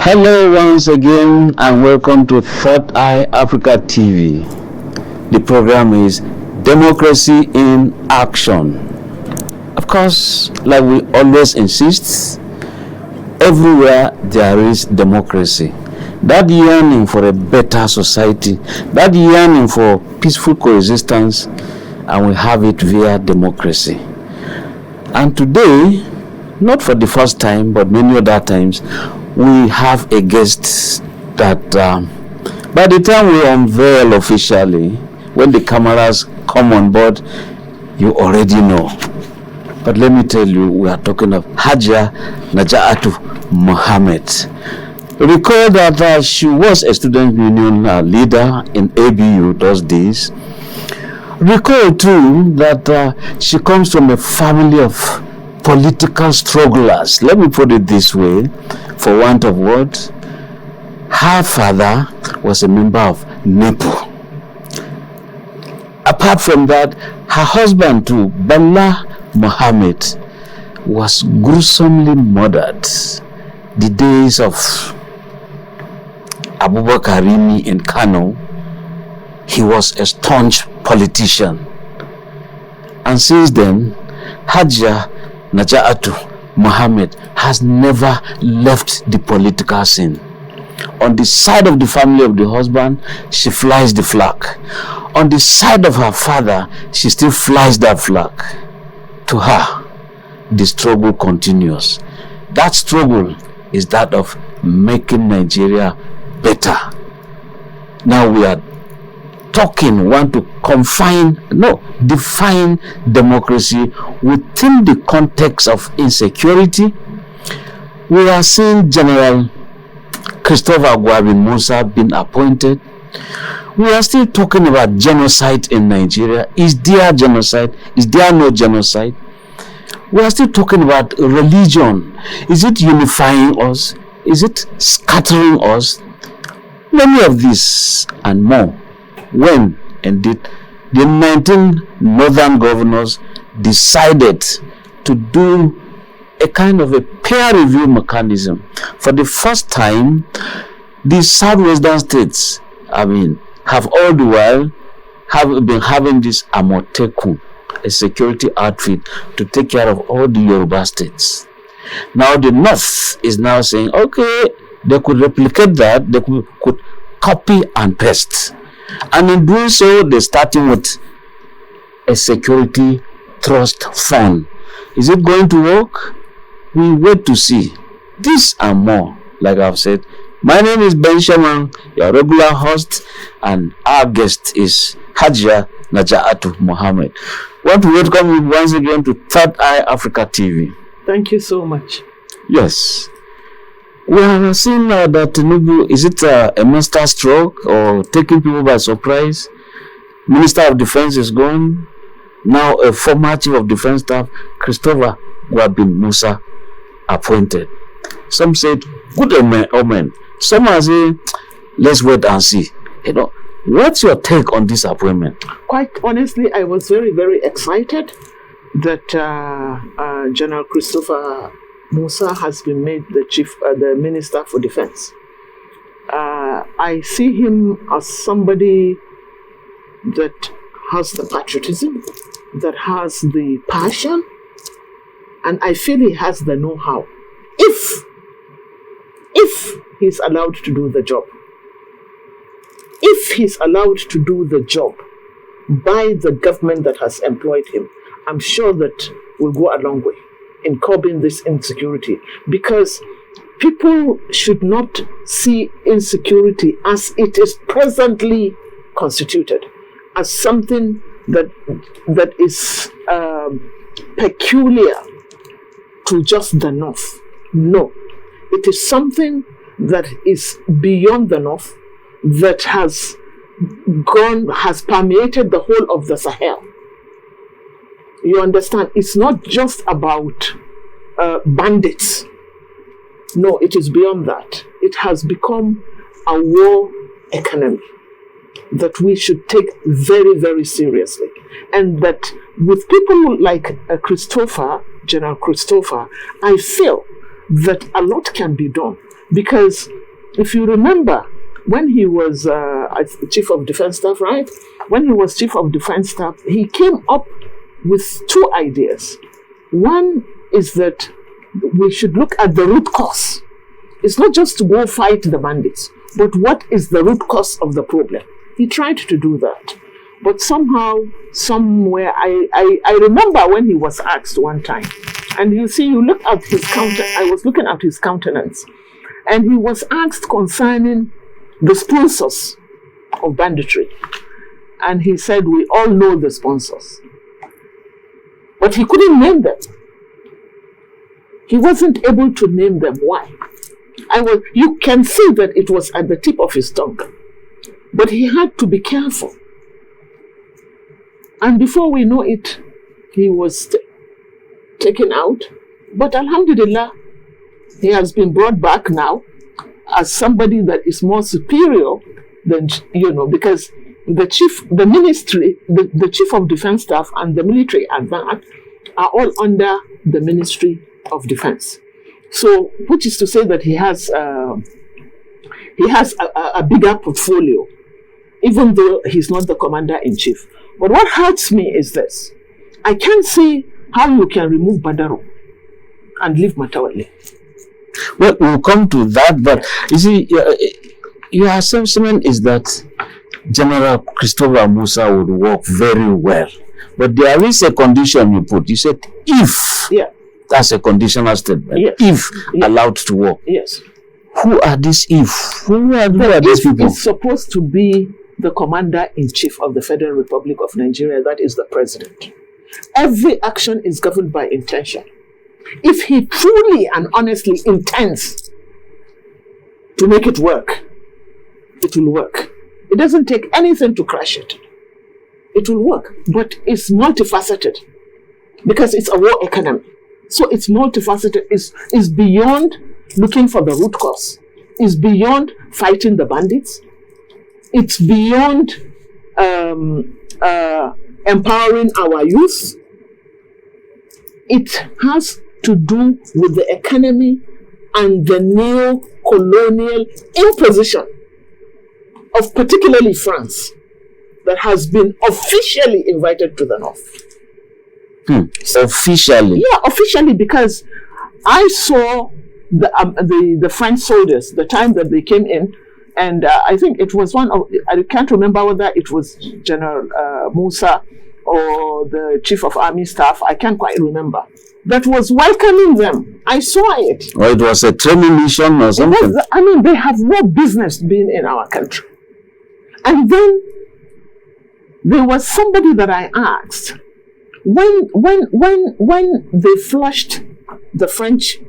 Hello once again and welcome to Third Eye Africa TV. The program is Democracy in Action. Of course, like we always insist, everywhere there is democracy. That yearning for a better society, that yearning for peaceful coexistence, and we have it via democracy. And today, not for the first time, but many other times, we have a guest that by the time we unveil officially, when the cameras come on board, you already know. But let me tell you, we are talking of Naja Atu Mohammed. Recall that she was a student union leader in ABU those days. Recall too that she comes from a family of political strugglers. Let me put it this way, for want of words. Her father was a member of NEPO. Apart from that, her husband too, Bala Mohammed, was gruesomely murdered. The days of Abubakar Rimi in Kano, he was a staunch politician. And since then, Naja Atu Mohammed has never left the political scene. On the side of the family of the husband, she flies the flag. On the side of her father, she still flies that flag. To her, the struggle continues. That struggle is that of making Nigeria better. Now we are want to define democracy within the context of insecurity. We are seeing General Christopher Gwabin Musa being appointed. We are still talking about genocide in Nigeria. Is there genocide? Is there no genocide? We are still talking about religion. Is it unifying us? Is it scattering us? Many of these and more, when indeed the 19 northern governors decided to do a kind of a peer review mechanism. For the first time, the southwestern states, have all the while been having this Amotekun, a security outfit to take care of all the Yoruba states. Now the north is now saying, okay, they could replicate that, they could copy and paste. And in doing so, they're starting with a security trust fund. Is it going to work? We wait to see. This and more, like I've said. My name is Ben Shaman, your regular host, and our guest is Naja Atu Mohammed. Want to welcome you once again to Third Eye Africa TV. Thank you so much. Yes. We have seen that Tinubu, is it a master stroke or taking people by surprise? Minister of Defense is gone. Now a former Chief of Defense Staff, Christopher Gwabin Musa, appointed. Some said, good omen. Some are saying, let's wait and see. What's your take on this appointment? Quite honestly, I was very, very excited that General Christopher Musa has been made the Minister for Defense. I see him as somebody that has the patriotism, that has the passion, and I feel he has the know-how. If he's allowed to do the job. If he's allowed to do the job by the government that has employed him, I'm sure that will go a long way in curbing this insecurity, because people should not see insecurity as it is presently constituted, as something that is peculiar to just the North. No, it is something that is beyond the North, that has permeated the whole of the Sahel. You understand? It's not just about bandits. No, it is beyond that. It has become a war economy that we should take very, very seriously. And that with people like General Christopher, I feel that a lot can be done. Because if you remember, when he was Chief of Defense Staff, right? When he was Chief of Defense Staff, he came up with two ideas. One is that we should look at the root cause. It's not just to go fight the bandits, but what is the root cause of the problem? He tried to do that. But somehow, somewhere, I remember when he was asked one time, and you see, you look at his I was looking at his countenance, and he was asked concerning the sponsors of banditry. And he said, we all know the sponsors. But he couldn't name them. He wasn't able to name them. Why? You can see that it was at the tip of his tongue. But he had to be careful. And before we know it, he was taken out. But Alhamdulillah, he has been brought back now as somebody that is more superior than, because the chief of defense staff and the military at that are all under the Ministry of Defense. So, which is to say that he has a bigger portfolio, even though he's not the commander-in-chief. But what hurts me is this. I can't see how you can remove Badaro and leave Matawale. Well, we'll come to that, but you see, your assessment is that General Christopher Musa would work very well. But there is a condition you put. You said, if. Yeah. That's a conditional statement. Yes. If allowed to work. Yes. Who are these if? Who are these people? It's supposed to be the commander-in-chief of the Federal Republic of Nigeria. That is the president. Every action is governed by intention. If he truly and honestly intends to make it work, it will work. It doesn't take anything to crash it. It will work, but it's multifaceted because it's a war economy. So it's multifaceted. It's beyond looking for the root cause. It's beyond fighting the bandits. It's beyond empowering our youth. It has to do with the economy and the neo-colonial imposition of particularly France that has been officially invited to the north. Officially? Yeah, officially, because I saw the French soldiers the time that they came in, and I think it was I can't remember whether it was General Musa or the Chief of Army Staff, I can't quite remember, that was welcoming them. I saw it. Or it was a training mission or something? They have no business being in our country. And then there was somebody that I asked, when they flushed the French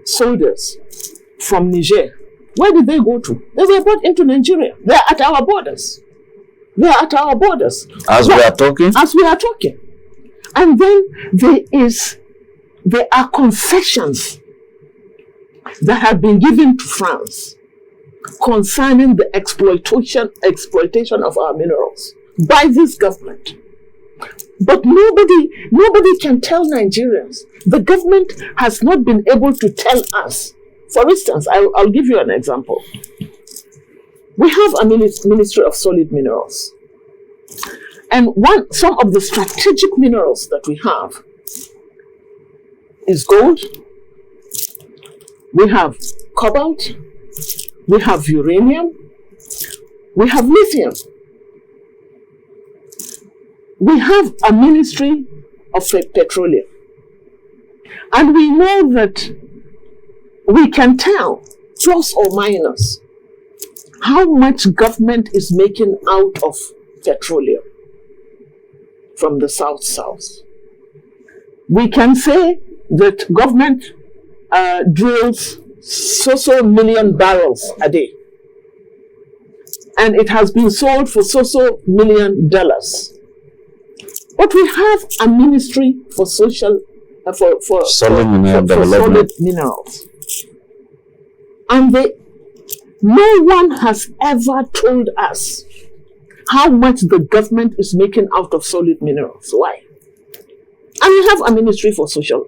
soldiers from Niger, where did they go to? They were brought into Nigeria. They're at our borders. As we are talking? As we are talking. And then there are concessions that have been given to France concerning the exploitation of our minerals by this government. But nobody can tell Nigerians. The government has not been able to tell us. For instance, I'll give you an example. We have a Ministry of Solid Minerals. And some of the strategic minerals that we have is gold, we have cobalt, we have uranium, we have lithium. We have a Ministry of Petroleum. And we know that we can tell, plus or minus, how much government is making out of petroleum from the South. We can say that government drills so million barrels a day. And it has been sold for so million dollars. But we have a ministry for solid minerals. And no one has ever told us how much the government is making out of solid minerals. Why? And we have a ministry for solid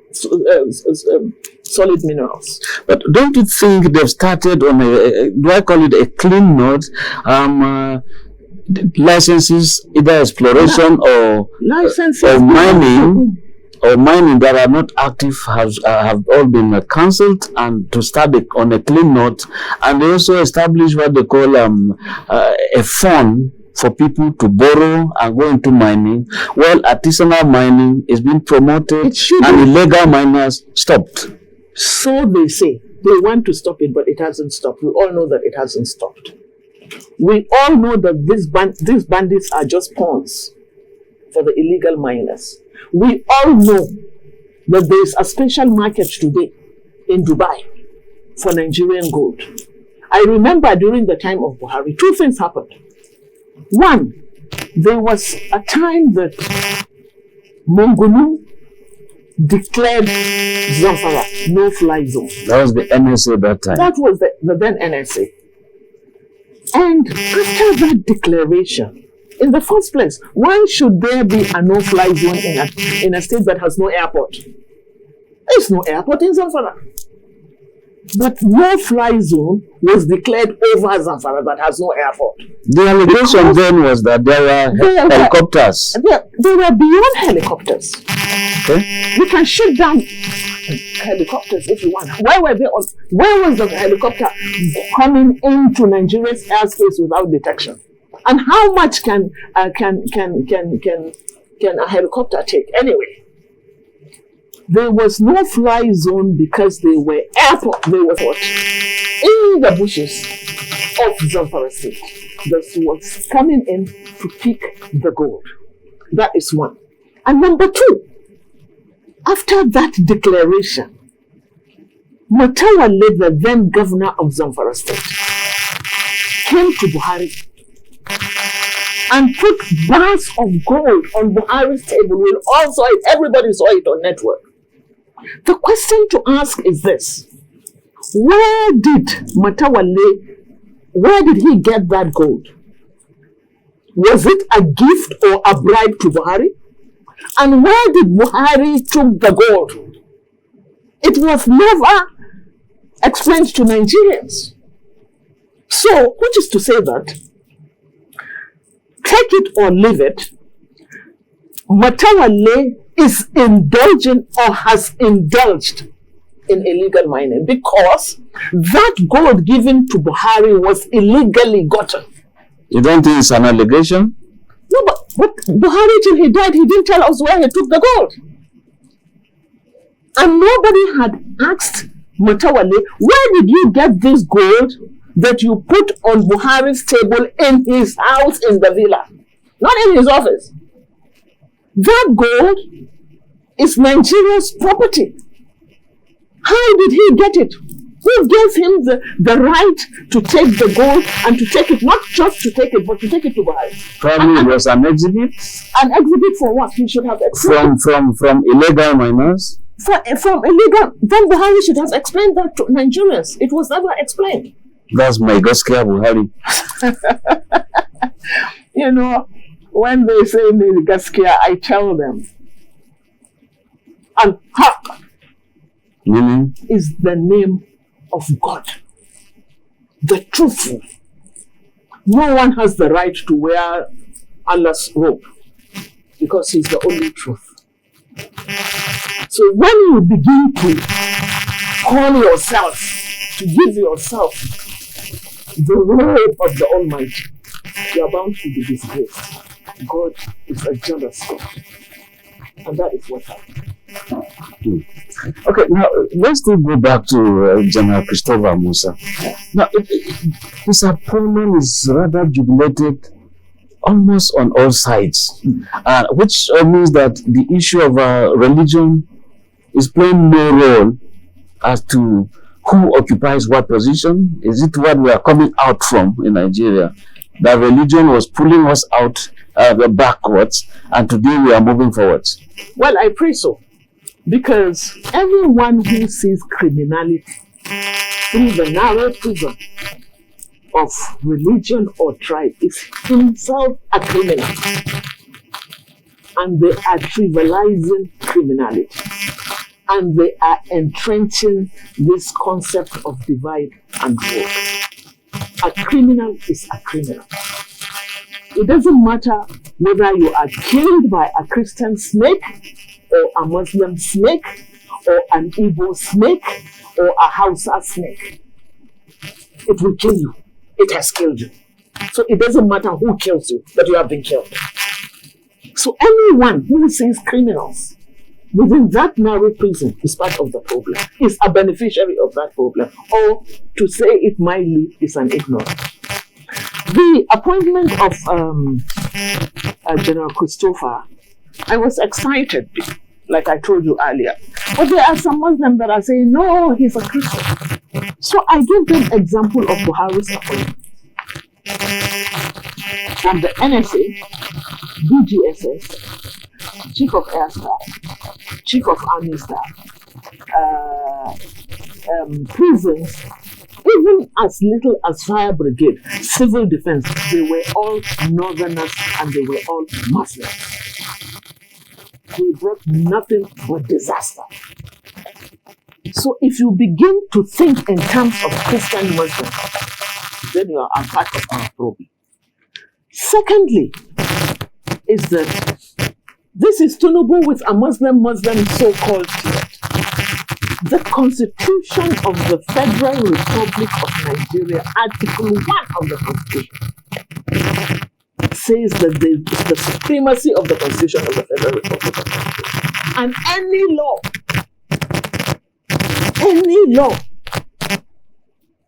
minerals. But don't you think they've started on do I call it a clean note? Licenses, either exploration or licenses or mining that are not active have all been cancelled, and to start on a clean note. And they also establish what they call a fund for people to borrow and go into mining. Well, artisanal mining is being promoted and illegal miners stopped. So they say. They want to stop it, but it hasn't stopped. We all know that it hasn't stopped. We all know that these bandits are just pawns for the illegal miners. We all know that there is a special market today in Dubai for Nigerian gold. I remember during the time of Buhari, two things happened. One, there was a time that Mongolu declared Zamfara no-fly zone. That was the NSA that time. That was the then NSA. And after that declaration, in the first place, why should there be a no-fly zone in a state that has no airport? There's no airport in Zamfara. But no-fly zone was declared over Zamfara that has no airport. The allegation then was that there were helicopters. They were beyond helicopters. Okay. You can shoot down helicopters if you want. Where was the helicopter coming into Nigeria's airspace without detection? And how much can a helicopter take anyway? There was no fly zone because they were in the bushes of Zamfara State. This was coming in to pick the gold. That is one. And number two, after that declaration, Matawale, the then governor of Zamfara State, came to Buhari and put bars of gold on Buhari's table. We all saw it. Everybody saw it on network. The question to ask is this: where did he get that gold? Was it a gift or a bribe to Buhari? And where did Buhari took the gold? It was never explained to Nigerians. So, which is to say that, take it or leave it, Matawale is indulging or has indulged in illegal mining because that gold given to Buhari was illegally gotten. You don't think it's an allegation? No, but Buhari, till he died, he didn't tell us where he took the gold. And nobody had asked Matawale, where did you get this gold that you put on Buhari's table in his house in the villa? Not in his office. That gold is Nigeria's property. How did he get it? Who gave him the right to take the gold and to take it, not just to take it, but to take it to Buhari? Probably it was an exhibit. An exhibit for what? He should have explained. From illegal miners? From illegal. Then Buhari should have explained that to Nigerians. It was never explained. That's my Gaskia Buhari. You know, when they say me Gaskia, I tell them, and Haq is the name of God, the truthful. No one has the right to wear Allah's robe because He's the only truth. So when you begin to call yourself, to give yourself the robe of the Almighty, you are bound to be disgraced. God is a jealous God. And that is what happened. Okay, now let's still go back to General Christopher Musa. Now, his opponent is rather jubilated almost on all sides, which means that the issue of religion is playing no role as to who occupies what position. Is it what we are coming out from in Nigeria? That religion was pulling us out backwards, and today we are moving forwards. Well, I pray so. Because everyone who sees criminality through the narrow prism of religion or tribe is himself a criminal. And they are trivializing criminality. And they are entrenching this concept of divide and rule. A criminal is a criminal. It doesn't matter whether you are killed by a Christian snake, or a Muslim snake, or an Igbo snake, or a Hausa snake. It will kill you. It has killed you. So it doesn't matter who kills you, but you have been killed. So anyone who sees criminals within that narrow prison is part of the problem, is a beneficiary of that problem, or to say it mildly, is an ignorant. The appointment of General Christopher, I was excited, like I told you earlier. But there are some Muslims that are saying, no, he's a Christian. So I give them example of Buhari's appointment. From the NSA, DGSS, Chief of Air Staff, Chief of Army Staff, prisons, even as little as fire brigade, civil defense, they were all northerners and they were all Muslims. They brought nothing but disaster. So if you begin to think in terms of Christian Muslims, then you are a part of our problem. Secondly, is that this is Tinubu with a Muslim so-called threat. The Constitution of the Federal Republic of Nigeria, Article 1 of the Constitution, says that there is the supremacy of the Constitution of the Federal Republic of Nigeria. And any law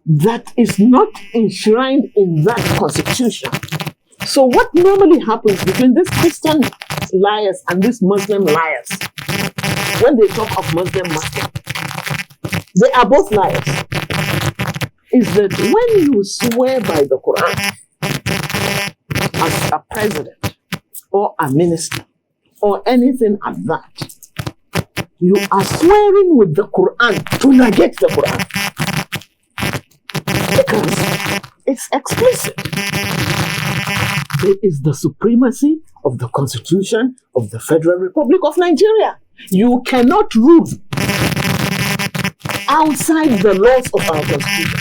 that is not enshrined in that Constitution. So what normally happens between these Christian liars and these Muslim liars, when they talk of Muslim, they are both liars, is that when you swear by the Quran as a president or a minister or anything like that, you are swearing with the Quran to negate the Quran. Because it's explicit. There is the supremacy of the Constitution of the Federal Republic of Nigeria. You cannot rule outside the laws of our Constitution.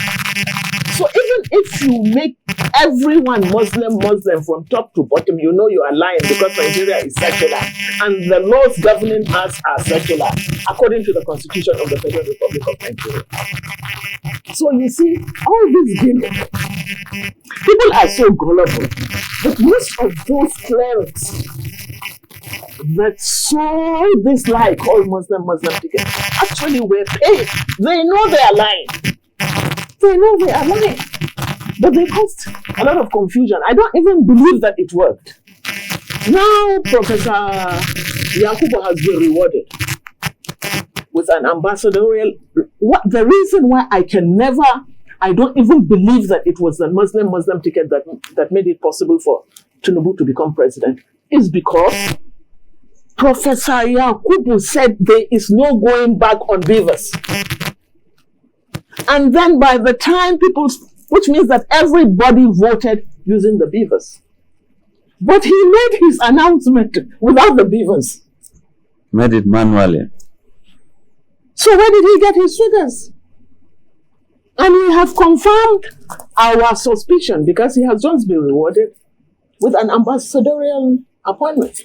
So even if you make everyone Muslim from top to bottom, you know you are lying, because Nigeria is secular and the laws governing us are secular according to the Constitution of the Federal Republic of Nigeria. So you see, all this gimmick, people are so gullible, but most of those clerics that saw this lie called Muslim ticket actually were paid. They know they are lying. They know they are lying. But they caused a lot of confusion. I don't even believe that it worked. Now Professor Yakubu has been rewarded with an ambassadorial. The reason why I don't even believe that it was the Muslim ticket that made it possible for Tinubu to become president is because Professor Yakubu said there is no going back on beavers. And then by the time which means that everybody voted using the beavers. But he made his announcement without the beavers. Made it manually. So where did he get his figures? And we have confirmed our suspicion because he has just been rewarded with an ambassadorial appointment,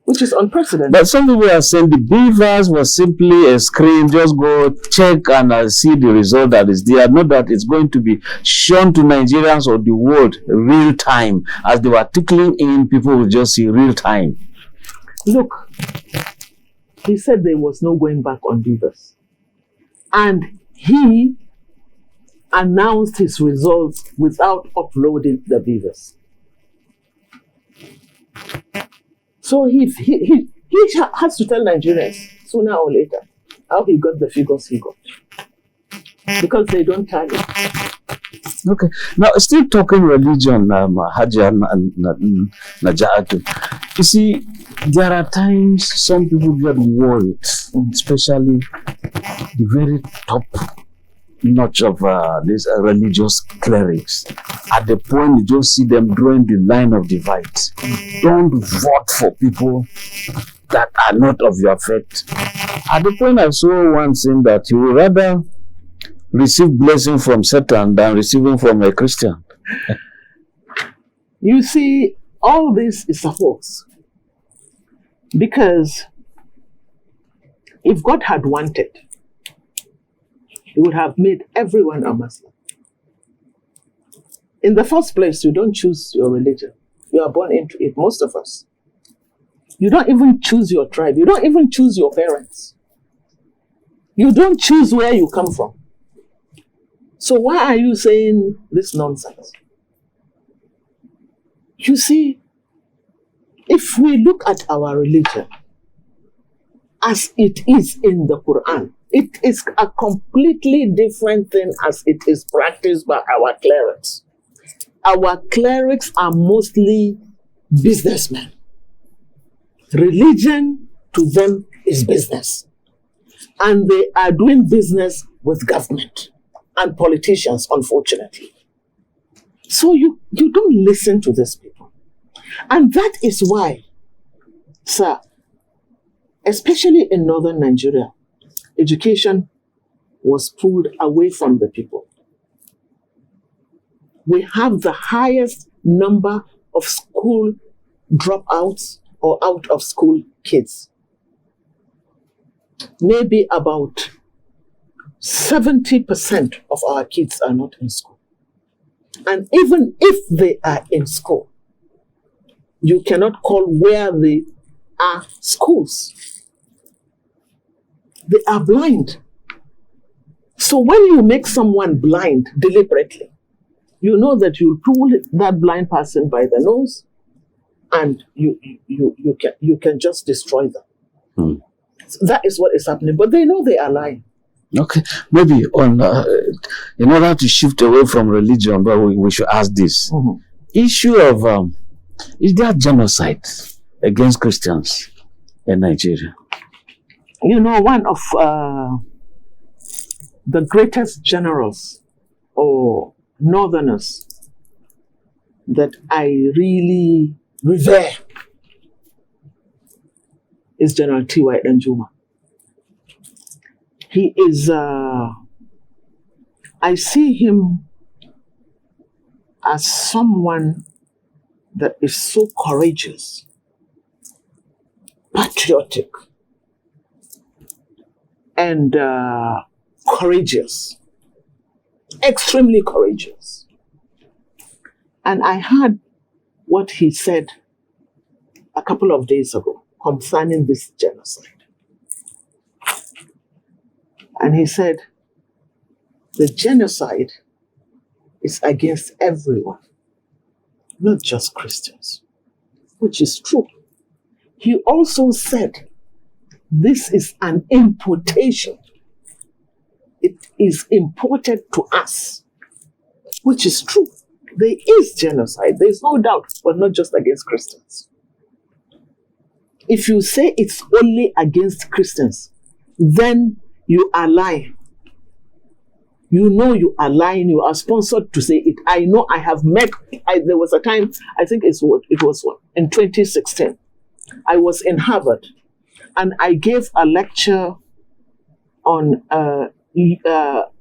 which is unprecedented. But some people are saying the beavers was simply a screen, just go check and see the result that is there. Not that it's going to be shown to Nigerians or the world real time. As they were tickling in, people will just see real time. Look, he said there was no going back on beavers. And he announced his results without uploading the beavers. So he has to tell Nigerians sooner or later how he got the figures he got. Because they don't tally. Okay. Now, still talking religion, Haja and Naja atu. You see, there are times some people get worried, especially the very top notch of these religious clerics. At the point you just see them drawing the line of divide. Don't vote for people that are not of your faith. At the point I saw one saying that you would rather receive blessing from Satan than receiving from a Christian. You see, all this is a hoax. Because if God had wanted, He would have made everyone a Muslim. In the first place, you don't choose your religion. You are born into it, most of us. You don't even choose your tribe. You don't even choose your parents. You don't choose where you come from. So why are you saying this nonsense? You see, if we look at our religion as it is in the Quran, it is a completely different thing as it is practiced by our clerics. Our clerics are mostly businessmen. Religion to them is business. And they are doing business with government and politicians, unfortunately. So you don't listen to these people. And that is why, sir, especially in northern Nigeria, education was pulled away from the people. We have the highest number of school dropouts or out of school kids. Maybe about 70% of our kids are not in school. And even if they are in school, you cannot call where they are schools. They are blind. So when you make someone blind deliberately, you know that you'll pull that blind person by the nose and you can just destroy them. So that is what is happening. But they know they are lying. Okay, maybe on in order to shift away from religion, but we should ask this issue of is there genocide against Christians in Nigeria? You know, one of the greatest generals or northerners that I really revere is General T.Y. Danjuma. He is, I see him as someone that is so courageous, patriotic, and courageous, extremely courageous. And I heard what he said a couple of days ago concerning this genocide. And he said, the genocide is against everyone, not just Christians, which is true. He also said, this is an importation. It is imported to us, which is true. There is genocide, there is no doubt, but not just against Christians. If you say it's only against Christians, then you are lying. You know you are lying. You are sponsored to say it. I know I have met, there was a time, I think it was in 2016. I was in Harvard and I gave a lecture on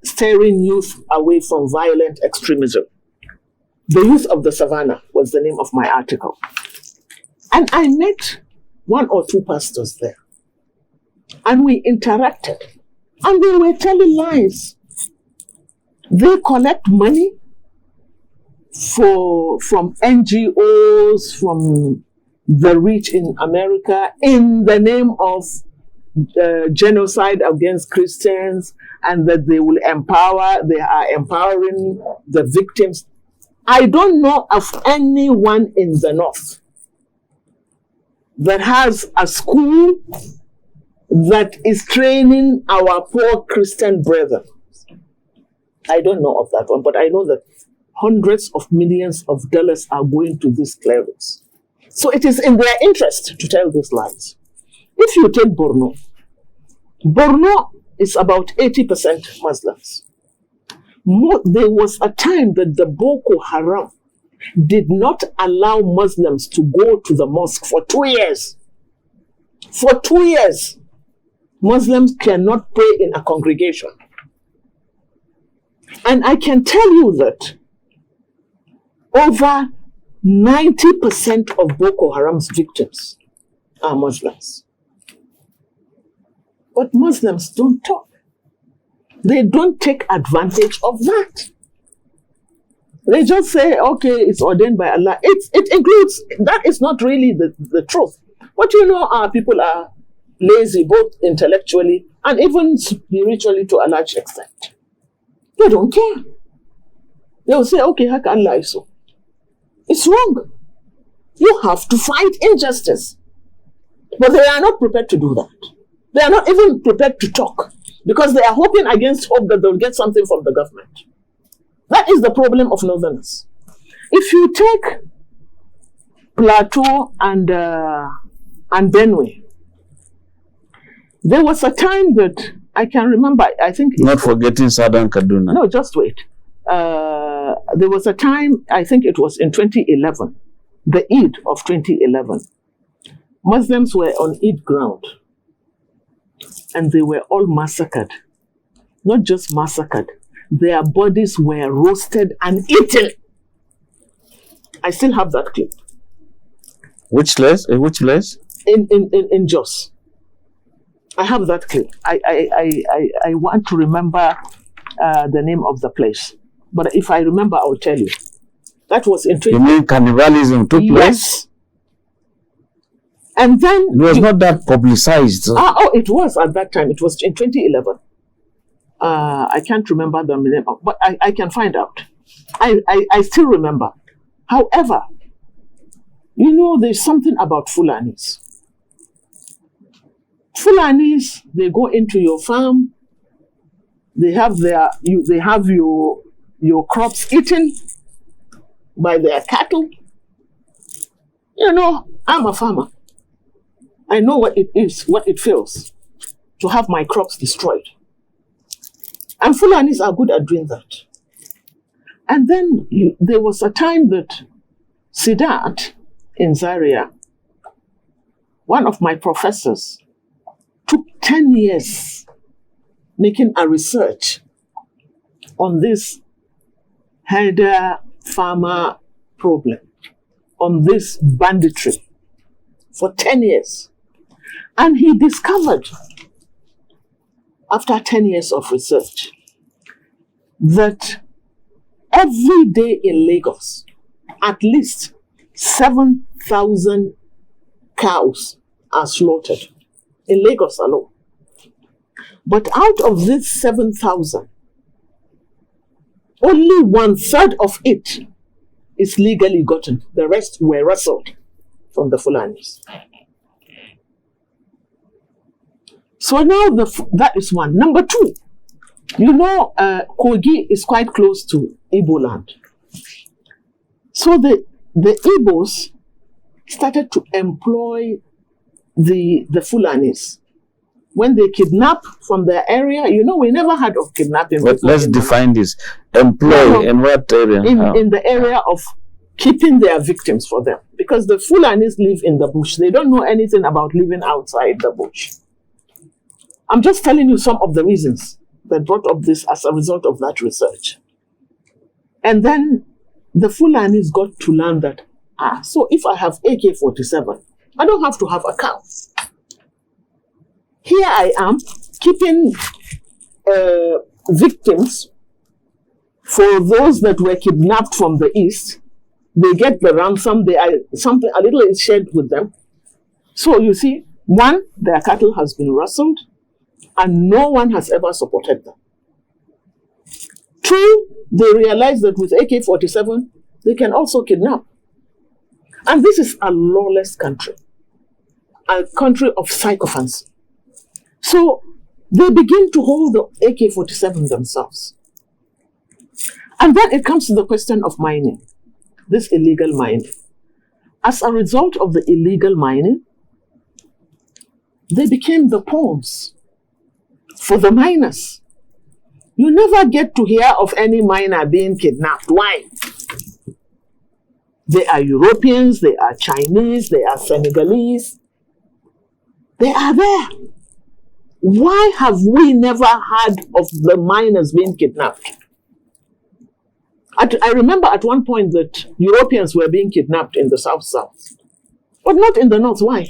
steering youth away from violent extremism. The Youth of the Savannah was the name of my article. And I met one or two pastors there. And we interacted. And they were telling lies. They collect money from NGOs, from the rich in America, in the name of genocide against Christians, and that they are empowering the victims. I don't know of anyone in the North that has a school that is training our poor Christian brethren. I don't know of that one, but I know that hundreds of millions of dollars are going to these clerics. So it is in their interest to tell these lies. If you take Borno, Borno is about 80% Muslims. There was a time that the Boko Haram did not allow Muslims to go to the mosque for 2 years. For 2 years, Muslims cannot pray in a congregation. And I can tell you that over 90% of Boko Haram's victims are Muslims. But Muslims don't talk. They don't take advantage of that. They just say, okay, it's ordained by Allah. It includes, that is not really the truth. But our people are lazy, both intellectually and even spiritually to a large extent. They don't care. They will say, okay, how can Allah so? It's wrong. You have to fight injustice. But they are not prepared to do that. They are not even prepared to talk because they are hoping against hope that they'll get something from the government. That is the problem of Northerners. If you take Plateau and Benue, there was a time that I can remember, I think... Not forgetting Southern Kaduna. No, just wait. There was a time, I think it was in 2011, the Eid of 2011. Muslims were on Eid ground and they were all massacred. Not just massacred, their bodies were roasted and eaten. I still have that clip. Which place? Which place? In Jos. I have that clip. I want to remember the name of the place. But if I remember, I'll tell you. That was in... You mean cannibalism took place? Yes. And then... It was not that publicized. It was at that time. It was in 2011. I can't remember the name, but I can find out. I still remember. However, there's something about Fulanis. Fulanis, they go into your farm. They have your crops eaten by their cattle. I'm a farmer. I know what it is, what it feels to have my crops destroyed. And Fulanis are good at doing that. And then there was a time that Siddharth in Zaria, one of my professors, took 10 years making a research on this herder farmer problem, on this banditry for 10 years. And he discovered, after 10 years of research, that every day in Lagos, at least 7,000 cows are slaughtered in Lagos alone. But out of this 7,000, only 1/3 of it is legally gotten. The rest were rustled from the Fulanis. So now that is one. Number two, Kogi is quite close to Igbo land. So the Igbos started to employ the Fulanis. When they kidnap from their area, we never heard of kidnapping. But let's define this. Employ in what area? In the area of keeping their victims for them. Because the Fulanis live in the bush. They don't know anything about living outside the bush. I'm just telling you some of the reasons that brought up this as a result of that research. And then the Fulanis got to learn that, so if I have AK-47, I don't have to have a cow. Here I am keeping victims for those that were kidnapped from the east. They get the ransom, a little is shared with them. So you see, one, their cattle has been rustled and no one has ever supported them. Two, they realize that with AK-47, they can also kidnap. And this is a lawless country, a country of sycophants. So they begin to hold the AK-47 themselves. And then it comes to the question of mining, this illegal mining. As a result of the illegal mining, they became the pawns for the miners. You never get to hear of any miner being kidnapped. Why? They are Europeans, they are Chinese, they are Senegalese. They are there. Why have we never heard of the miners being kidnapped? I remember at one point that Europeans were being kidnapped in the South, but not in the North. Why?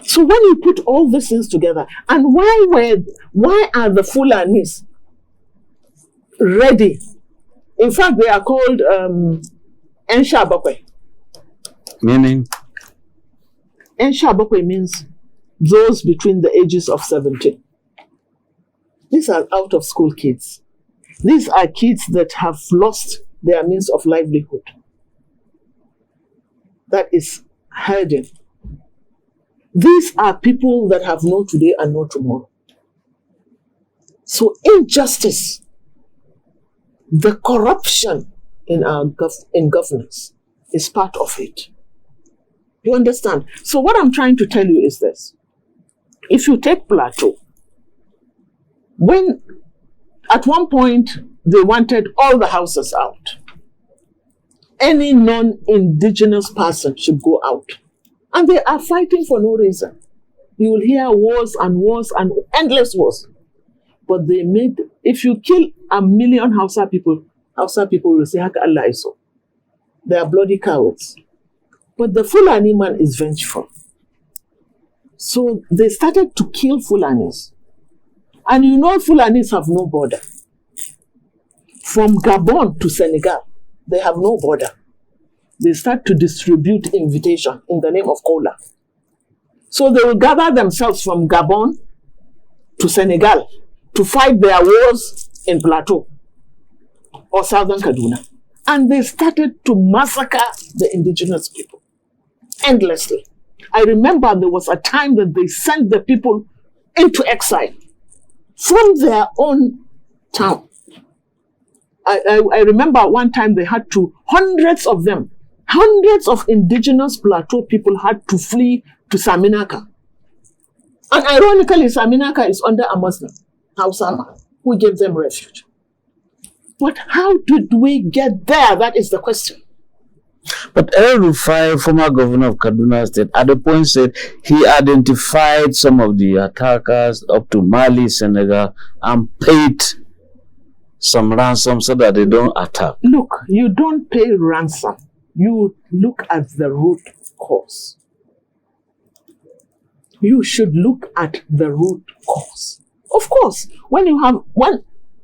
So when you put all these things together, and why are the Fulanis ready? In fact, they are called Ensha Bakwe. Meaning? Ensha Bakwe means those between the ages of 17. These are out of school kids. These are kids that have lost their means of livelihood. That is herding. These are people that have no today and no tomorrow. So injustice, the corruption in our governance is part of it. You understand? So what I'm trying to tell you is this. If you take Plateau, when at one point they wanted all the houses out, any non-indigenous person should go out. And they are fighting for no reason. You will hear wars and endless wars. But they made, if you kill 1 million Hausa people will say, Haka Allah iso. They are bloody cowards. But the Fulani man is vengeful. So they started to kill Fulanis. And you know Fulanis have no border. From Gabon to Senegal, they have no border. They start to distribute invitation in the name of Kola. So they will gather themselves from Gabon to Senegal to fight their wars in Plateau or Southern Kaduna. And they started to massacre the indigenous people endlessly. I remember there was a time that they sent the people into exile from their own town. I remember one time they had to, hundreds of indigenous Plateau people had to flee to Saminaka. And ironically, Saminaka is under a Muslim, Hausa man, who gave them refuge. But how did we get there? That is the question. But El Rufai, former governor of Kaduna State, at the point said he identified some of the attackers up to Mali, Senegal, and paid some ransom so that they don't attack. Look, you don't pay ransom. You look at the root cause. You should look at the root cause. Of course,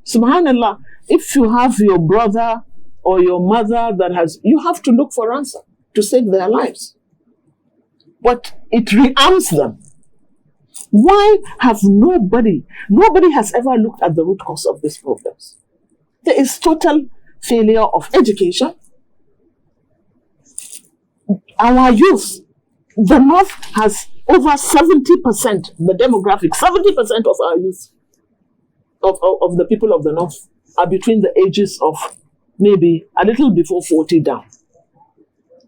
subhanallah, if you have your brother or your mother you have to look for ransom to save their lives. But it rearms them. Why have nobody has ever looked at the root cause of these problems? There is total failure of education. Our youth, the North has over 70%, the demographic, 70% of our youth, of the people of the North are between the ages of maybe a little before 40 down.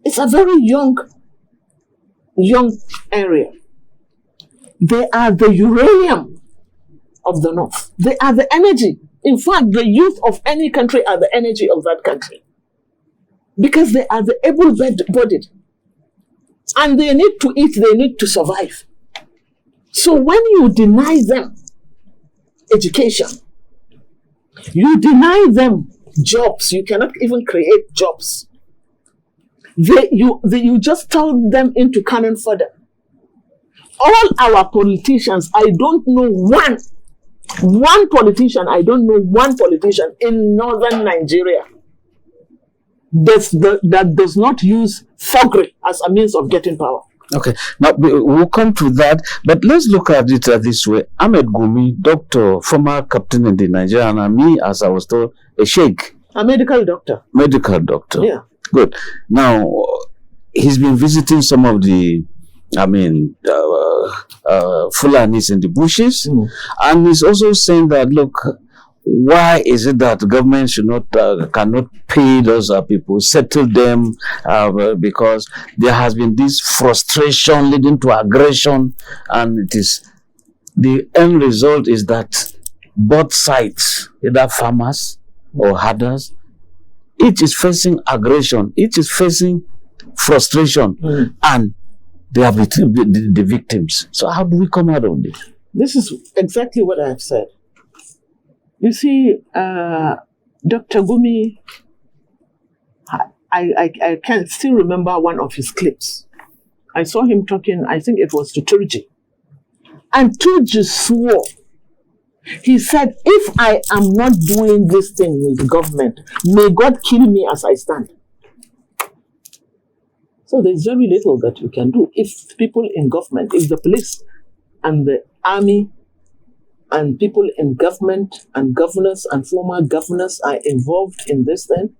It's a very young area. They are the uranium of the North. They are the energy. In fact, the youth of any country are the energy of that country. Because they are the able-bodied. And they need to eat, they need to survive. So when you deny them education, you deny them jobs, you cannot even create jobs. You just turn them into cannon fodder. All our politicians, I don't know one politician in northern Nigeria that does not use thuggery as a means of getting power. Okay, now we'll come to that, but let's look at it this way. Ahmed Gumi, doctor, former captain in the Nigerian Army, as I was told, a sheikh. A medical doctor. Medical doctor. Yeah. Good. Now, he's been visiting some of the, Fulanis in the bushes, and he's also saying that, look, why is it that government cannot pay those people, settle them, because there has been this frustration leading to aggression, and the end result is that both sides, either farmers or herders, each is facing aggression, each is facing frustration, and They are the victims. So how do we come out of this? This is exactly what I've said. You see, Dr. Gumi, I can still remember one of his clips. I saw him talking, I think it was to Turji. And Turji swore. He said, if I am not doing this thing with the government, may God kill me as I stand. So there's very little that you can do. If people in government, if the police and the army and people in government and governors and former governors are involved in this thing,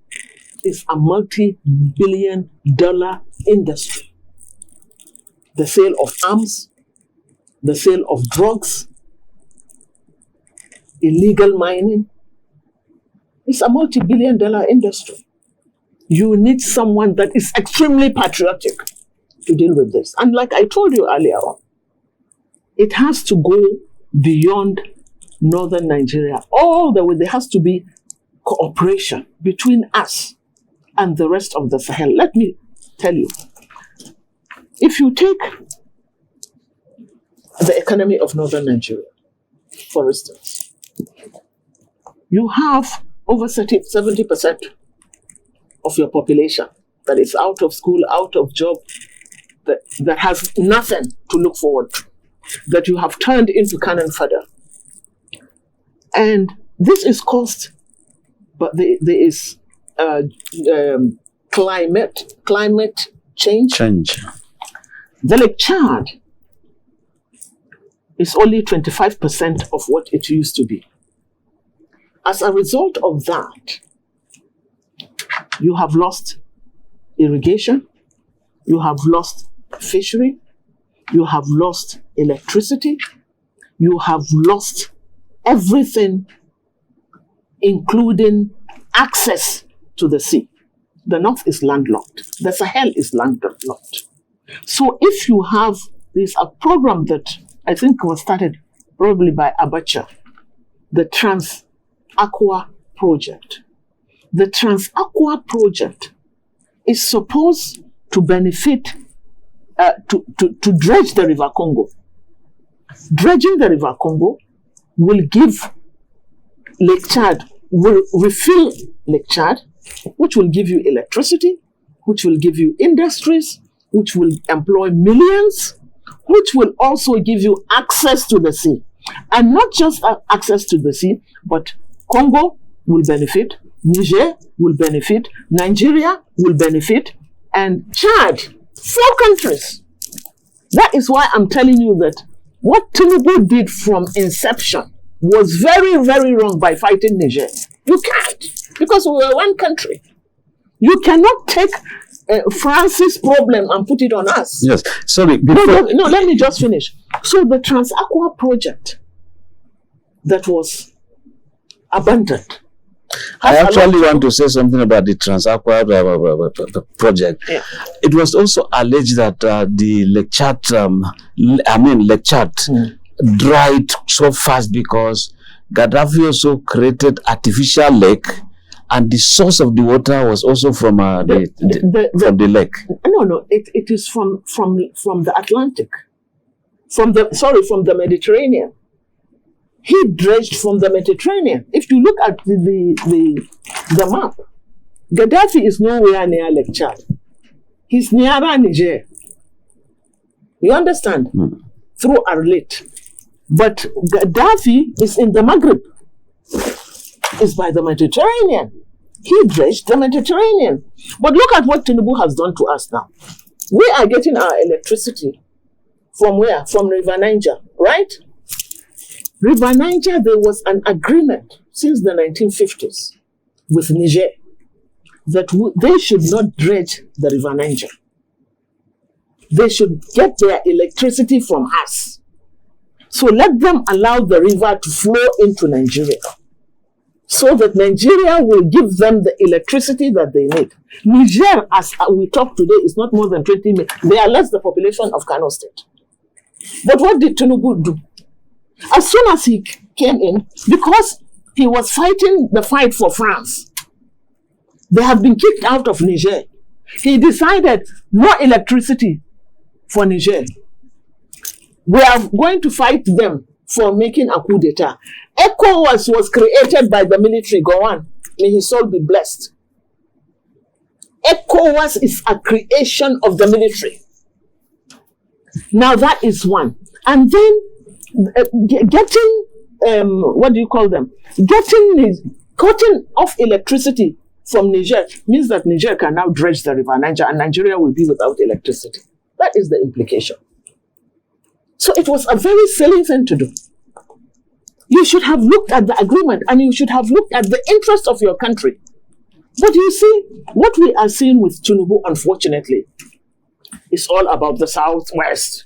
it's a multi-billion-dollar industry. The sale of arms, the sale of drugs, illegal mining. It's a multi-billion-dollar industry. You need someone that is extremely patriotic to deal with this. And like I told you earlier on, it has to go beyond northern Nigeria. All the way, there has to be cooperation between us and the rest of the Sahel. Let me tell you, if you take the economy of northern Nigeria, for instance, you have over 70% of your population that is out of school, out of job, that has nothing to look forward to, that you have turned into cannon fodder. And this is caused, but there is climate change. The Lake Chad is only 25% of what it used to be. As a result of that, you have lost irrigation, you have lost fishery, you have lost electricity, you have lost everything, including access to the sea. The north is landlocked. The Sahel is landlocked. So if you have this, a program that I think was started probably by Abacha, the Trans-Aqua project. The Trans-Aqua project is supposed to benefit, to dredge the River Congo. Dredging the River Congo will give Lake Chad, will refill Lake Chad, which will give you electricity, which will give you industries, which will employ millions, which will also give you access to the sea. And not just access to the sea, but Congo will benefit, Niger will benefit, Nigeria will benefit, and Chad, 4 countries. That is why I'm telling you that what Tinubu did from inception was very, very wrong by fighting Niger. You can't, because we are one country. You cannot take France's problem and put it on us. Yes, sorry. No, let me just finish. So the Trans-Aqua project that was abandoned. I actually want to say something about the Trans-Aqua project. Yeah. It was also alleged that the Lake Chad, dried so fast because Gaddafi also created artificial lake, and the source of the water was also from the lake. No, it is from the Atlantic, from the Mediterranean. He dredged from the Mediterranean. If you look at the map, Gaddafi is nowhere near Lake Chad. He's nearer Niger. You understand? Through Arlit. But Gaddafi is in the Maghreb. It's by the Mediterranean. He dredged the Mediterranean. But look at what Tinubu has done to us now. We are getting our electricity from where? From River Niger, right? River Niger, there was an agreement since the 1950s with Niger that they should not dredge the River Niger. They should get their electricity from us. So let them allow the river to flow into Nigeria, so that Nigeria will give them the electricity that they need. Niger, as we talk today, is not more than 20 million. They are less the population of Kano State. But what did Tinubu do? As soon as he came in, because he was fighting the fight for France, they have been kicked out of Niger. He decided no electricity for Niger. We are going to fight them for making a coup d'etat. ECOWAS was created by the military. Go on. May his soul be blessed. ECOWAS is a creation of the military. Now that is one. And then getting, what do you call them? Cutting off electricity from Niger means that Niger can now dredge the river Niger and Nigeria will be without electricity. That is the implication. So it was a very silly thing to do. You should have looked at the agreement and you should have looked at the interests of your country. But you see, what we are seeing with Tinubu, unfortunately, is all about the Southwest.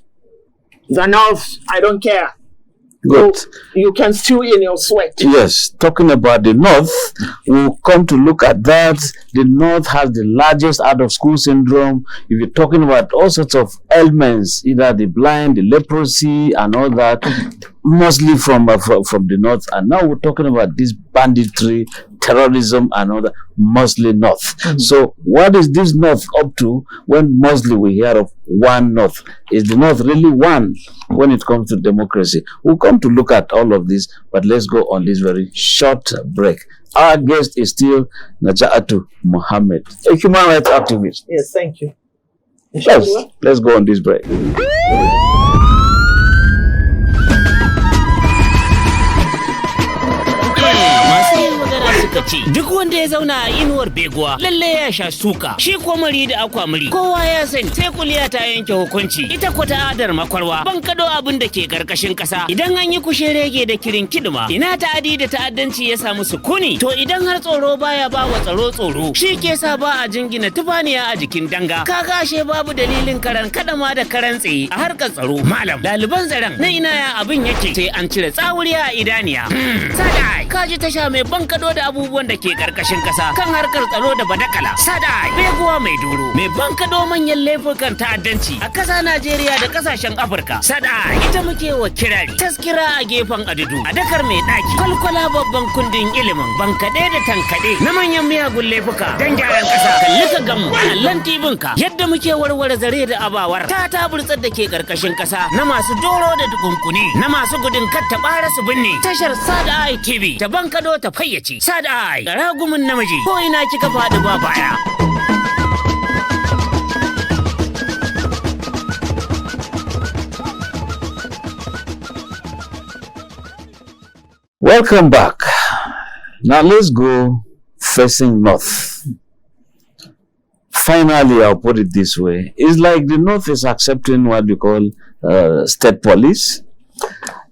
The North, I don't care. Good. You can stew in your sweat. Yes, talking about the North, we'll come to look at that. The North has the largest out-of-school syndrome. If you're talking about all sorts of ailments, either the blind, the leprosy, and all that, mostly from the North. And now we're talking about this banditry, terrorism, and all that, mostly North. So what is this North up to when mostly we hear of one North? Is the North really one when it comes to democracy? We'll come to look at all of this, but let's go on this very short break. Our guest is still Naja Atu Mohammed, a human rights activist. Yes, thank you. Let's go on this break. Duk wanda ya zauna a inuwar beguwa lalle ya sha suka, shi kwamari da akwamari kowa ya sani, sai kuliya ta yanke hukunci. Ita ko ta adar makwarwa ban kado abin da ke karkashin kasa. Idan an yi kushe rege da kirin kidima, ina ta'adi da ta'addanci ya samu sukuni. To idan har tsoro baya ba wa tsoro, shi ke sa ba a jingina tufaniya a jikin danga. Kaga ashe babu dalilin karan kadama da karan tsaye a harkar tsaro. Malam ɗaliban zaren na ina ya abin yake, sai an cire tsawuriya a idaniya. Sadai kaji tasha mai ban kado da abubuwan da ke karkashin kasa kan harkar tsaro da badakala. Sadai beguwa mai duro mai bankado manyan laifukan ta'addanci a kasa Najeriya da kasashen Afirka. Sadai ita muke wa kirari, taskira a gefen adudu, a dakar mai daki, kwalkwala babban kundin ilimin bankade da tankade na manyan miyagun laifuka dan gyaran kasa. Kalli ka gamu a lantibin ka yadda muke warware zare da abawar ta taburtsar da ke karkashin kasa na masu doro da dukunkuni, na masu gudun katta bara su binne. Tashar Sadai TV ta bankado ta fayyace. Sadai ragumin namiji ko ina kika faɗi ba baya. Welcome back. Now let's go facing north. Finally, I'll put it this way. It's like the North is accepting what we call state police.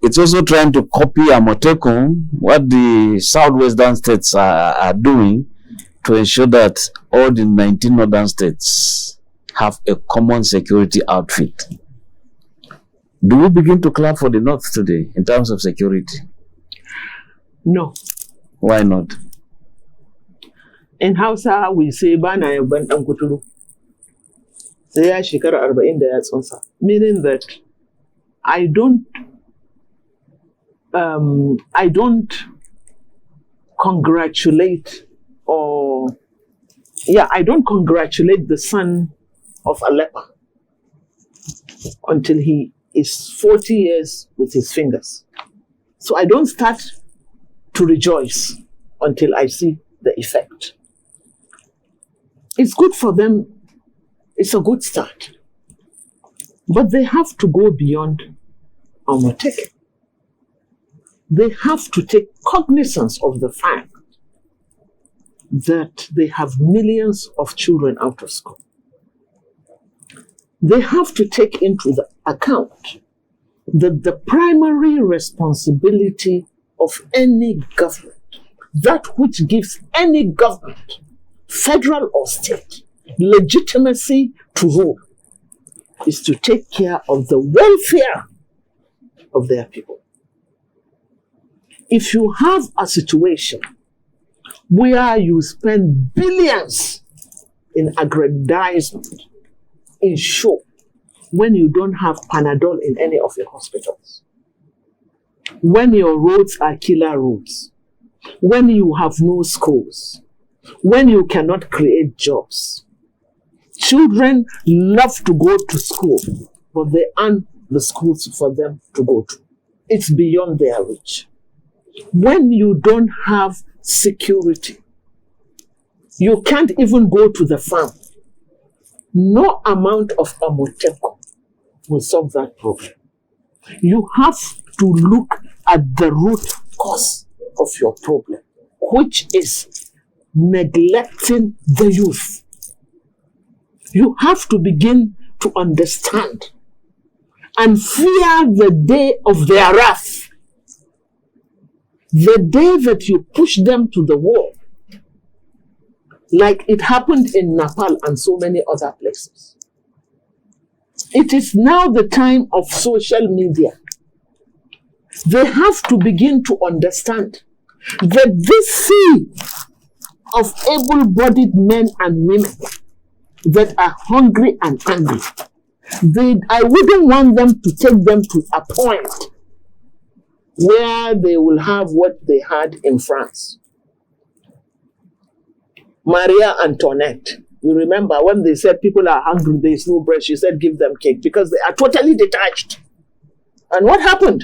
It's also trying to copy Amotekun, what the southwestern states are doing to ensure that all the 19 northern states have a common security outfit. Do we begin to clap for the North today in terms of security? No. Why not? In Hausa, we say, Bana yaban ɗan kuturu. Sai ya shekara 40 da yatsunsa. Meaning that I don't congratulate the son of a leper until he is 40 years with his fingers. So I don't start to rejoice until I see the effect. It's good for them. It's a good start. But they have to go beyond Amotekun. They have to take cognizance of the fact that they have millions of children out of school. They have to take into the account that the primary responsibility of any government, that which gives any government, federal or state, legitimacy to rule, is to take care of the welfare of their people. If you have a situation where you spend billions in aggrandizement, in show, when you don't have Panadol in any of your hospitals, when your roads are killer roads, when you have no schools, when you cannot create jobs. Children love to go to school but there aren't the schools for them to go to. It's beyond their reach. When you don't have security, you can't even go to the farm. No amount of Amoteco will solve that problem. You have to look at the root cause of your problem, which is neglecting the youth. You have to begin to understand and fear the day of their wrath. The day that you push them to the wall, like it happened in Nepal and so many other places. It is now the time of social media. They have to begin to understand that this sea of able-bodied men and women that are hungry and angry, I wouldn't want them to take them to a point where they will have what they had in France. Maria Antoinette, you remember when they said people are hungry, there is no bread, she said give them cake because they are totally detached. And what happened?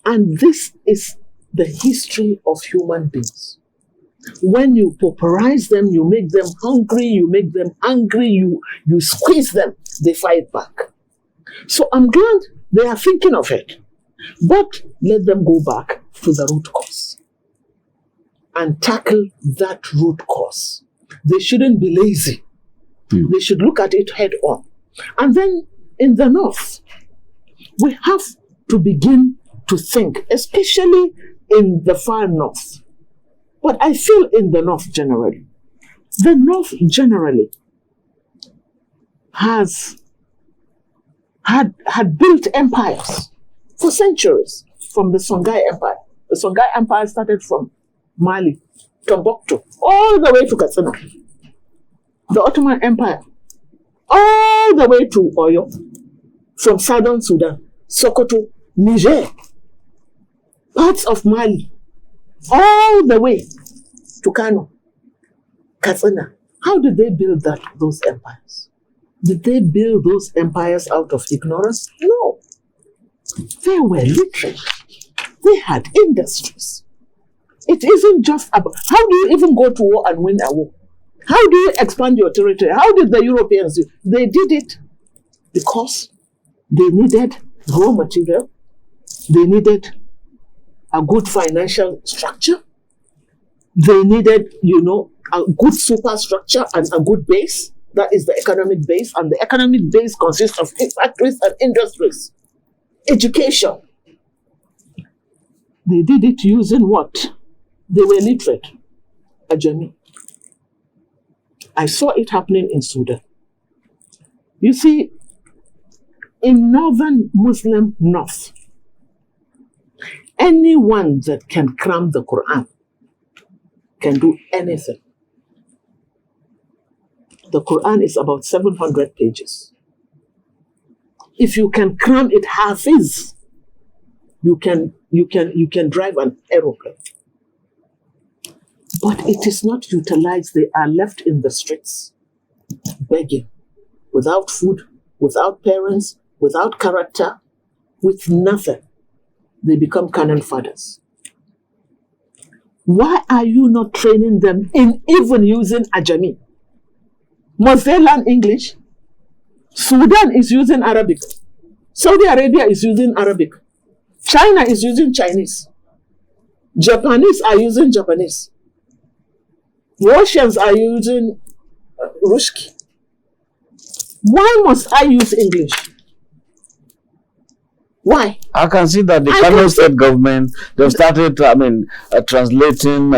And this is the history of human beings. When you pauperize them, you make them hungry, you make them angry, you squeeze them, they fight back. So I'm glad they are thinking of it. But let them go back to the root cause and tackle that root cause. They shouldn't be lazy. They should look at it head on. And then in the North, we have to begin to think, especially in the far North. But I feel in the North generally. The North generally had built empires for centuries from the Songhai Empire. The Songhai Empire started from Mali, Timbuktu, all the way to Katsina. The Ottoman Empire, all the way to Oyo, from southern Sudan, Sokoto, Niger, parts of Mali, all the way to Kano, Katsina. How did they build those empires? Did they build those empires out of ignorance? No. They were literate. They had industries. It isn't just about, how do you even go to war and win a war? How do you expand your territory? How did the Europeans do it? They did it because they needed raw material. They needed a good financial structure. They needed, a good superstructure and a good base. That is the economic base. And the economic base consists of factories and industries. Education. They did it using what? They were literate. Ajami. I saw it happening in Sudan. You see, in northern Muslim North, anyone that can cram the Quran can do anything. The Quran is about 700 pages. If you can cram it hafiz, you can drive an aeroplane. But it is not utilized. They are left in the streets, begging, without food, without parents, without character, with nothing. They become cannon fathers. Why are you not training them in even using Ajami? Must they learn English? Sudan is using Arabic. Saudi Arabia is using Arabic. China is using Chinese. Japanese are using Japanese. Russians are using Ruski. Why must I use English? Why? I can see that the Kano state government, they've started, translating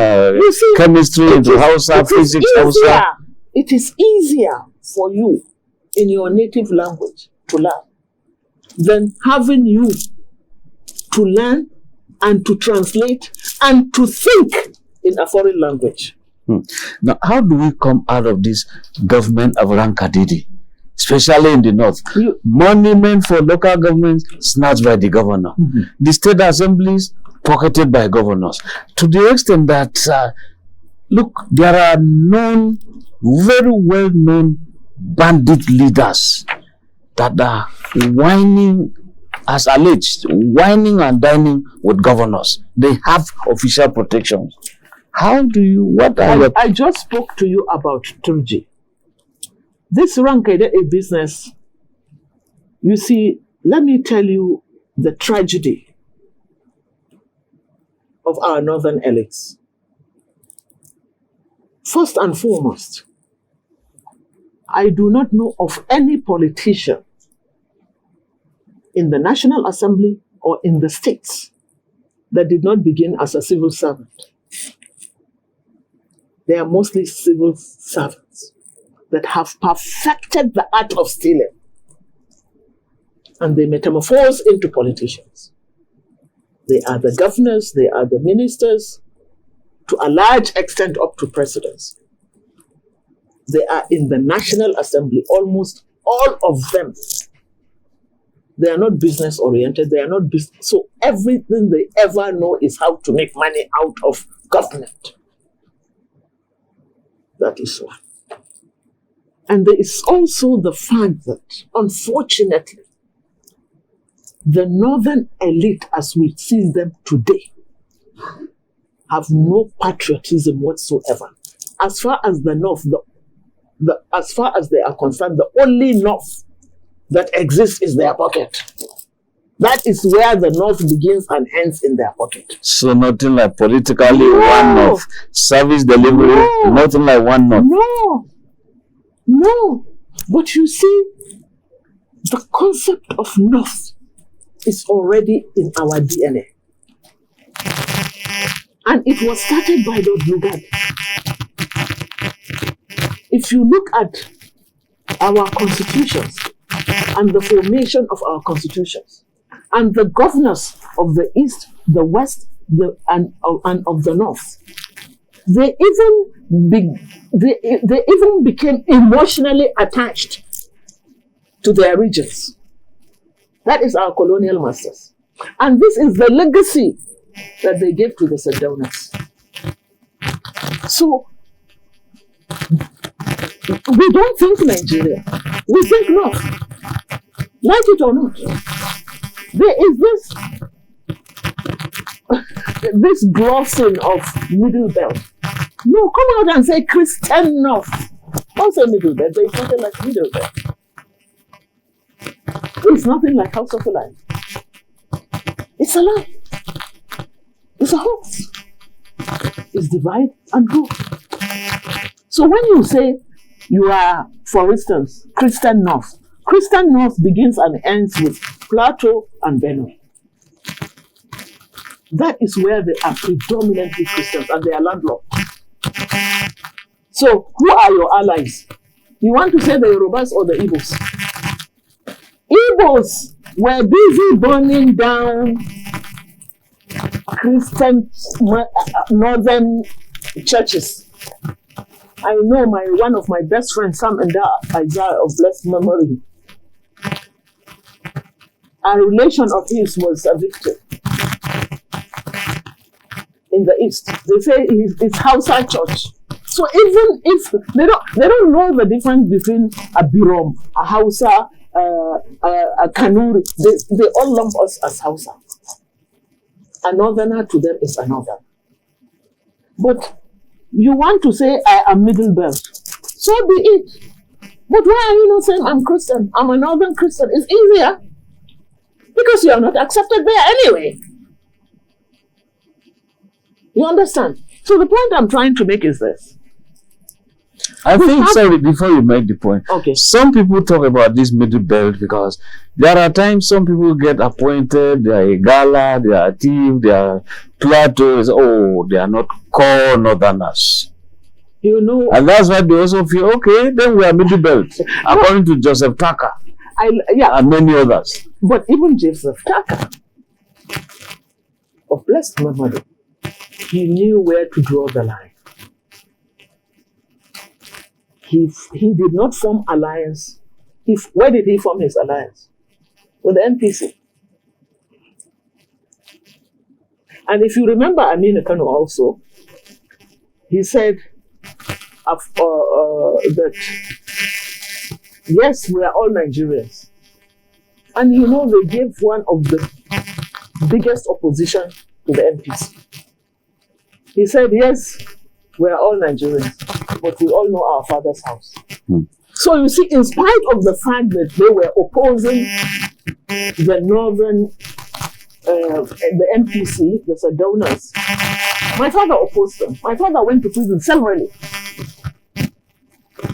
chemistry into Hausa, physics, Hausa. It is easier for you in your native language to learn than having you to learn and to translate and to think in a foreign language. Now, how do we come out of this government of Rankadidi, especially in the north? Monument for local governments snatched by the governor. The state assemblies pocketed by governors. To the extent that, look, there are very well-known bandit leaders that are whining, as alleged, whining and dining with governors. They have official protections. How do you, what are your... I just spoke to you about Turji. This Rankede a business, you see, let me tell you the tragedy of our northern elites. First and foremost, I do not know of any politician in the National Assembly or in the states that did not begin as a civil servant. They are mostly civil servants that have perfected the art of stealing, and they metamorphose into politicians. They are the governors, they are the ministers, to a large extent up to presidents. They are in the National Assembly, almost all of them. They are not business oriented, they are not business. So everything they ever know is how to make money out of government. That is one. And there is also the fact that, unfortunately, the northern elite, as we see them today, have no patriotism whatsoever. As far as the North, as far as they are concerned, the only North that exists is their pocket. That is where the North begins and ends, in their pocket. So nothing like politically one North, service delivery, nothing like one North. No. But you see, the concept of North is already in our DNA. And it was started by Lord Lugard. If you look at our constitutions and the formation of our constitutions and the governors of the East, the West, and of the North, they even became emotionally attached to their regions. That is our colonial masters. And this is the legacy that they gave to the Sardaunas. So, we don't think Nigeria. We think North. Like it or not. There is this glossing of Middle Belt. No, come out and say Christian North. Don't say Middle Belt. There is nothing like Middle Belt. It's nothing like House of a Lie. It's a lie. It's a hoax. It's divide and rule. So when you say you are, for instance, Christian North begins and ends with Plateau and Benue. That is where they are predominantly Christians and they are landlocked. So who are your allies? You want to say the Yorubas or the Igbos? Igbos were busy burning down Christian northern churches. I know one of my best friends, Sam and Isaiah of blessed memory. A relation of his was a victim in the East. They say it's Hausa church. So even if they don't know the difference between a Birom, a Hausa, a Kanuri, they all lump us as Hausa. A northerner to them is a northerner. But you want to say I am Middle Belt. So be it. But why are you not saying I'm Christian? I'm a northern Christian. It's easier. Because you are not accepted there anyway. You understand? So the point I'm trying to make is this. Sorry, before you make the point. Okay. Some people talk about this Middle Belt because there are times some people get appointed, they are Igala, they are Thief, they are Plateaus, they are not core northerners. You know. And that's why they also feel, okay, then we are Middle Belt, according to Joseph Tucker and many others. But even Joseph Tucker, of blessed memory, he knew where to draw the line. He did not form alliance. Where did he form his alliance? With the NPC. And if you remember Aminu Kano also, he said that yes, we are all Nigerians, And you know, they gave one of the biggest opposition to the MPs. He said, yes, we are all Nigerians, but we all know our father's house. So you see, in spite of the fact that they were opposing the northern, the MPC, the Sardonas, my father opposed them. My father went to prison severally.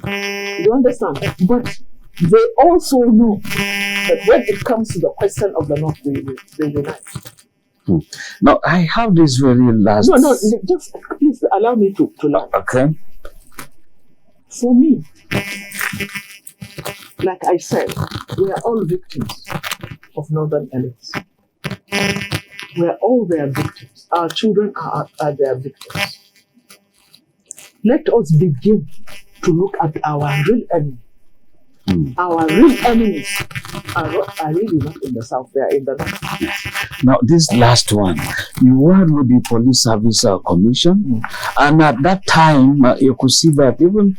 You understand? But they also know that when it comes to the question of the North, they unite. Now, I have this very last... No, just please allow me to learn. Okay. For me, like I said, we are all victims of northern elites. We are all their victims. Our children are their victims. Let us begin to look at our real enemy. Our real enemies are really not in the south, they are in the north. Now, this last one, you were with the Police Service Commission, and at that time, you could see that even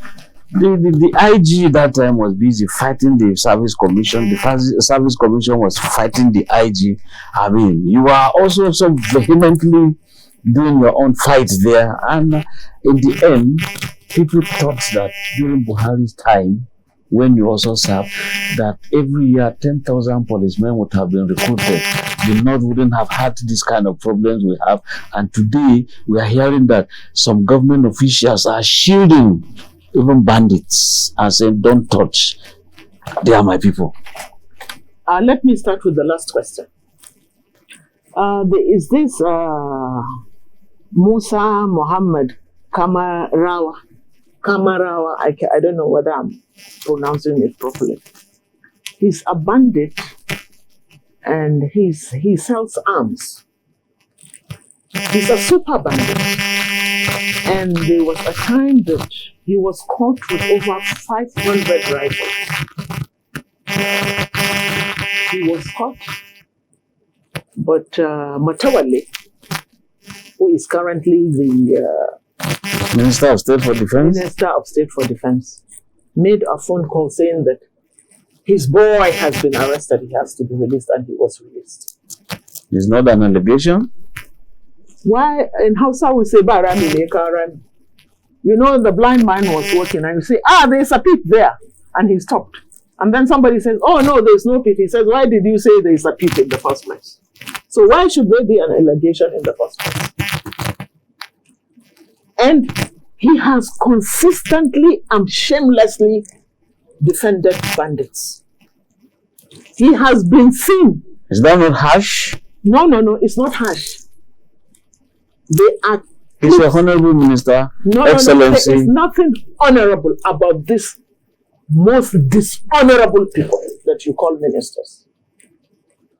the IG that time was busy fighting the Service Commission. The Service Commission was fighting the IG. I mean, you are also so vehemently doing your own fight there, and in the end, people thought that during Buhari's time, when you also served, that every year 10,000 policemen would have been recruited. The North wouldn't have had this kind of problems we have. And today, we are hearing that some government officials are shielding even bandits and saying, don't touch. They are my people. Let me start with the last question. Is this Musa Muhammad Kamarawa? I don't know whether I'm pronouncing it properly. He's a bandit and he sells arms. He's a super bandit. And there was a time that he was caught with over 500 rifles. He was caught, but Matawale, who is currently the Minister of State for Defense? Minister of State for Defense, made a phone call saying that his boy has been arrested, he has to be released, and he was released. It's not an allegation? Why? In Hausa we say, Barami Lekarami. You know, the blind man was walking and you say, there's a pit there. And he stopped. And then somebody says, oh no, there's no pit. He says, why did you say there's a pit in the first place? So why should there be an allegation in the first place? And he has consistently and shamelessly defended bandits. He has been seen. Is that not harsh? No, it's not harsh. They are. He's a honorable minister, Excellency. There is nothing honorable about this most dishonorable people that you call ministers.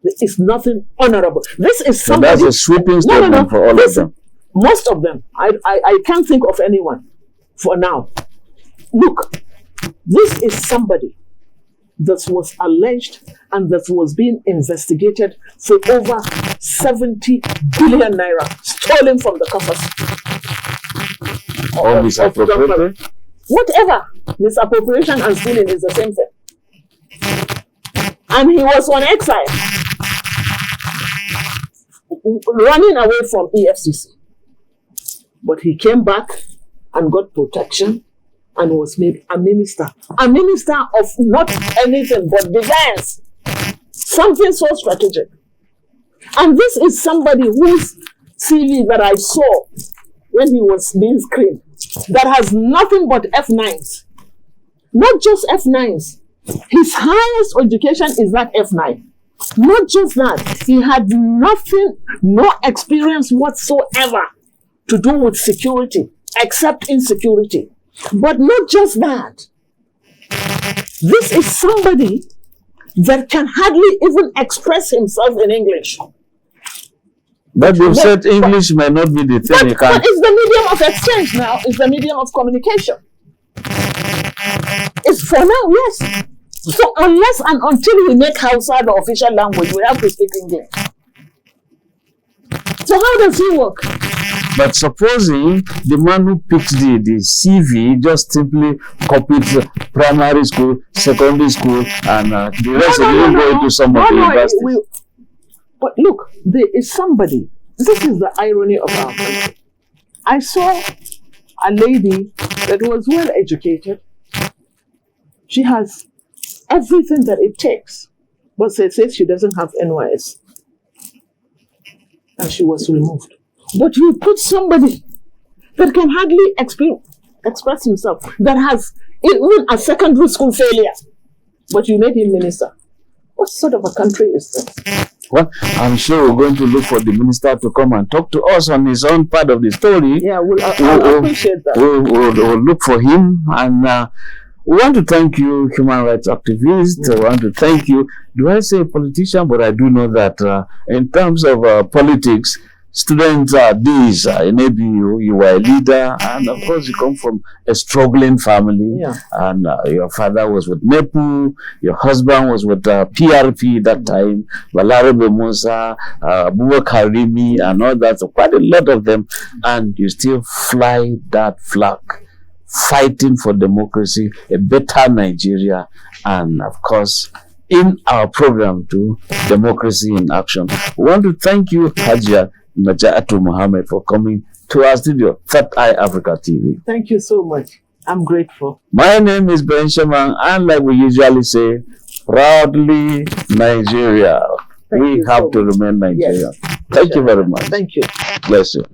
There is nothing honorable. This is somebody. So that's a sweeping statement for all of them. Most of them. I can't think of anyone for now. Look, this is somebody that was alleged and that was being investigated for over 70 billion naira stolen from the coffers. Or misappropriated? Whatever. Misappropriation and stealing is the same thing. And he was on exile, running away from EFCC. But he came back and got protection and was made a minister. A minister of not anything but defense. Something so strategic. And this is somebody whose CV that I saw when he was being screened, that has nothing but F9s. Not just F9s. His highest education is that F9. Not just that. He had nothing, no experience whatsoever to do with security, except insecurity. But not just that. This is somebody that can hardly even express himself in English. But you've said English may not be the thing. But it's the medium of exchange now. It's the medium of communication. It's for now, yes. So unless and until we make Hausa the official language, we have to speak English. So how does he work? But supposing the man who picked the CV just simply copied primary school, secondary school, and the rest didn't go into some of the universities. But look, there is somebody. This is the irony of our country. I saw a lady that was well educated. She has everything that it takes, but says she doesn't have NYS. And she was removed. But you put somebody that can hardly express himself, that has even a secondary school failure, but you made him minister. What sort of a country is this? Well, I'm sure we're going to look for the minister to come and talk to us on his own part of the story. Yeah, I'll appreciate that. We'll look for him, and we want to thank you, human rights activists. I want to thank you. Do I say politician? But I do know that in terms of politics, students are these. Maybe you were a leader, and of course you come from a struggling family. Yeah. And your father was with NEPU, your husband was with PRP that time, Balarabe Musa, Abubakar Rimi, and all that. So quite a lot of them, and you still fly that flag, fighting for democracy, a better Nigeria, and of course, in our program too, Democracy in Action. We want to thank you, Hajia Naja Atu Muhammad, for coming to our studio, Third Eye Africa TV. Thank you so much. I'm grateful. My name is Ben Shaman, and like we usually say, proudly Nigeria. We have to remain Nigeria. Yes. Thank you very much. Thank you. Bless you.